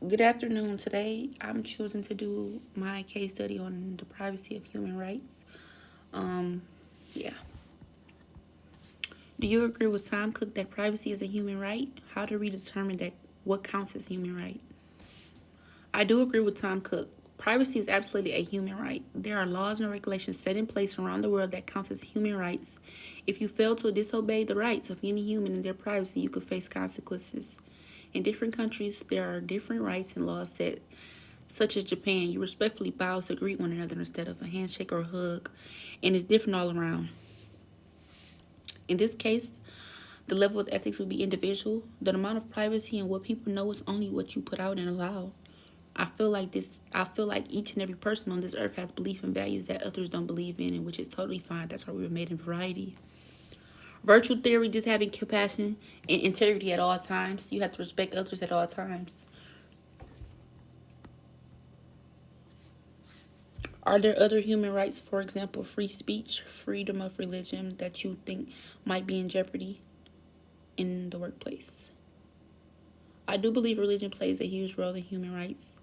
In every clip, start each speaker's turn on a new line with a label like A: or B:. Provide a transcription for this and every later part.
A: Good afternoon. Today, I'm choosing to do my case study on the privacy of human rights. Um, yeah. Do you agree with Tom Cook that privacy is a human right? How do we determine that what counts as human right? I do agree with Tom Cook. Privacy is absolutely a human right. There are laws and regulations set in place around the world that count as human rights. If you fail to disobey the rights of any human in their privacy, you could face consequences. In different countries, there are different rights and laws set, such as Japan. You respectfully bow to greet one another instead of a handshake or a hug, and it's different all around. In this case, the level of ethics would be individual. The amount of privacy and what people know is only what you put out and allow. I feel like each and every person on this earth has belief and values that others don't believe in, and which is totally fine. That's why we were made in variety. Virtual theory, just having compassion and integrity at all times. You have to respect others at all times. Are there other human rights, for example, free speech, freedom of religion, that you think might be in jeopardy in the workplace? I do believe religion plays a huge role in human rights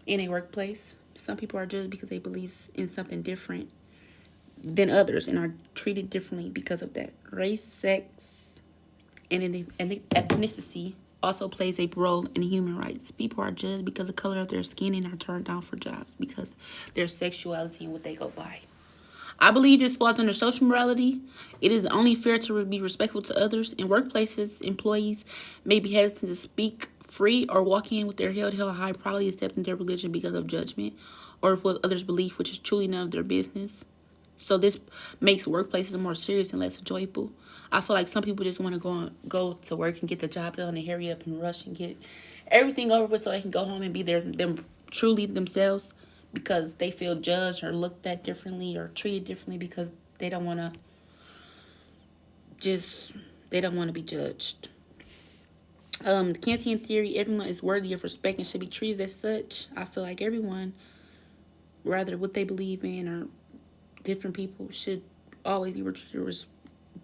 A: in a workplace. Some people are judged because they believe in something different than others and are treated differently because of that. Race, sex, and ethnicity also plays a role in human rights. People are judged because of the color of their skin and are turned down for jobs because their sexuality and what they go by. I believe this falls under social morality. It is only fair to be respectful to others. In workplaces, employees may be hesitant to speak free or walk in with their head held high, probably accepting their religion because of judgment or what others believe, which is truly none of their business. So this makes workplaces more serious and less enjoyable. I feel like some people just want to go to work and get the job done and hurry up and rush and get everything over with so they can go home and be them truly themselves because they feel judged or looked at differently or treated differently because they don't want to just they don't want to be judged. The Kantian theory, everyone is worthy of respect and should be treated as such. I feel like everyone, rather what they believe in or different people, should always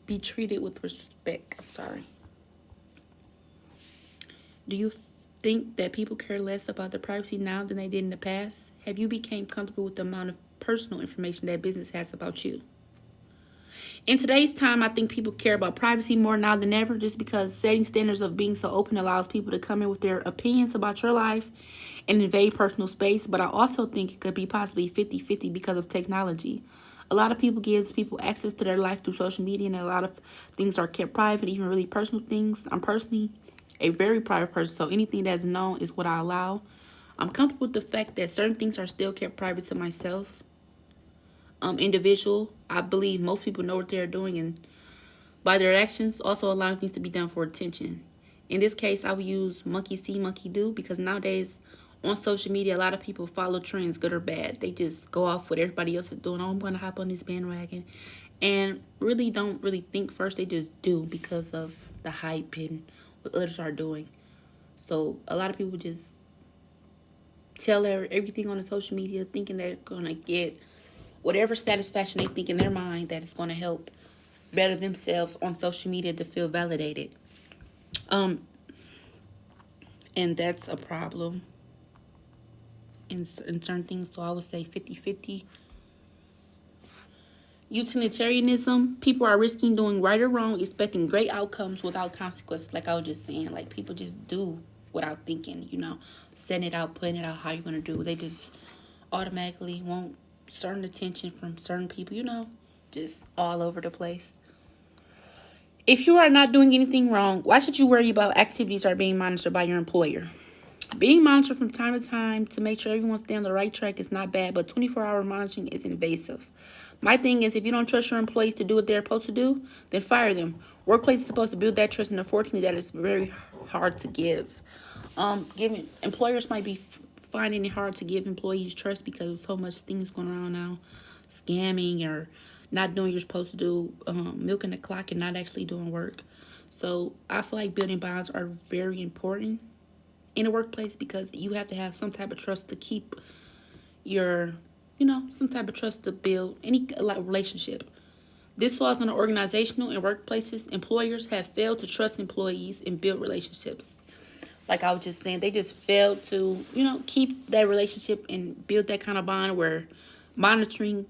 A: be treated with respect. I'm sorry. Do you think that people care less about their privacy now than they did in the past? Have you become comfortable with the amount of personal information that business has about you? In today's time, I think people care about privacy more now than ever just because setting standards of being so open allows people to come in with their opinions about your life and invade personal space. But I also think it could be possibly 50-50 because of technology. A lot of people gives people access to their life through social media, and a lot of things are kept private, even really personal things. I'm personally a very private person, so anything that's known is what I allow. I'm comfortable with the fact that certain things are still kept private to myself. Individual, I believe most people know what they're doing, and by their actions, also allowing things to be done for attention. In this case, I would use monkey see, monkey do because nowadays on social media, a lot of people follow trends, good or bad. They just go off what everybody else is doing. Oh, I'm going to hop on this bandwagon. And really don't really think first. They just do because of the hype and what others are doing. So a lot of people just tell everything on the social media thinking they're going to get whatever satisfaction they think in their mind that is going to help better themselves on social media to feel validated. Um, and that's a problem in certain things. So I would say 50-50. Utilitarianism, people are risking doing right or wrong, expecting great outcomes without consequences. Like I was just saying, like people just do without thinking, setting it out, putting it out how you're going to do. They just automatically want certain attention from certain people, just all over the place. If you are not doing anything wrong, why should you worry about activities are being monitored by your employer? Being monitored from time to time to make sure everyone's staying on the right track is not bad, but 24-hour monitoring is invasive. My thing is, if you don't trust your employees to do what they're supposed to do, then fire them. Workplace is supposed to build that trust, and unfortunately, that is very hard to give. Giving employers might be finding it hard to give employees trust because of so much things going around now, scamming or not doing what you're supposed to do, milking the clock and not actually doing work. So I feel like building bonds are very important in a workplace because you have to have some type of trust to keep your, some type of trust to build any relationship. This falls on the organizational and workplaces. Employers have failed to trust employees and build relationships. like I was just saying, they just failed to, keep that relationship and build that kind of bond where monitoring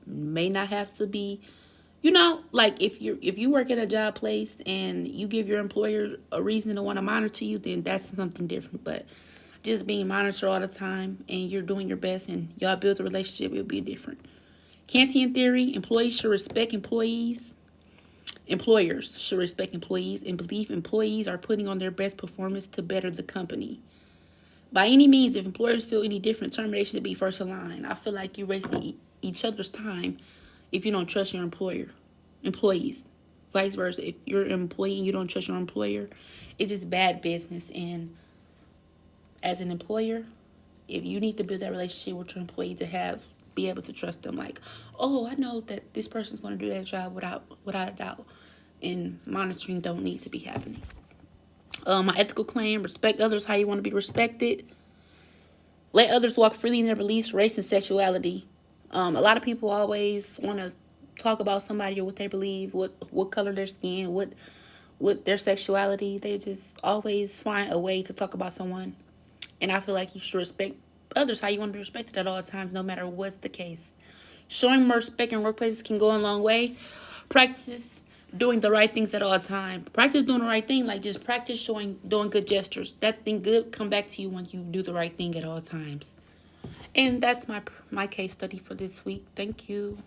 A: may not have to be, like if you work at a job place and you give your employer a reason to want to monitor you, then that's something different. But just being monitored all the time and you're doing your best and y'all build a relationship, it'll be different. Kantian theory: employees should respect employees. Employers should respect employees and believe employees are putting on their best performance to better the company. By any means, if employers feel any different, termination to be first in line. I feel like you're wasting each other's time if you don't trust your employees. Vice versa, if you're an employee and you don't trust your employer, it's just bad business. And as an employer, if you need to build that relationship with your employee to be able to trust them, like, oh, I know that this person's going to do that job without a doubt, and monitoring don't need to be happening. My ethical claim: respect others how you want to be respected. Let others walk freely in their beliefs, race, and sexuality. A lot of people always want to talk about somebody or what they believe, what color their skin, what their sexuality. They just always find a way to talk about someone. And I feel like you should respect others how you want to be respected at all times, no matter what's the case. Showing more respect in workplaces can go a long way. Practice doing the right things at all times. Practice doing the right thing, like just practice doing good gestures. That thing good come back to you when you do the right thing at all times. And that's my case study for this week. Thank you.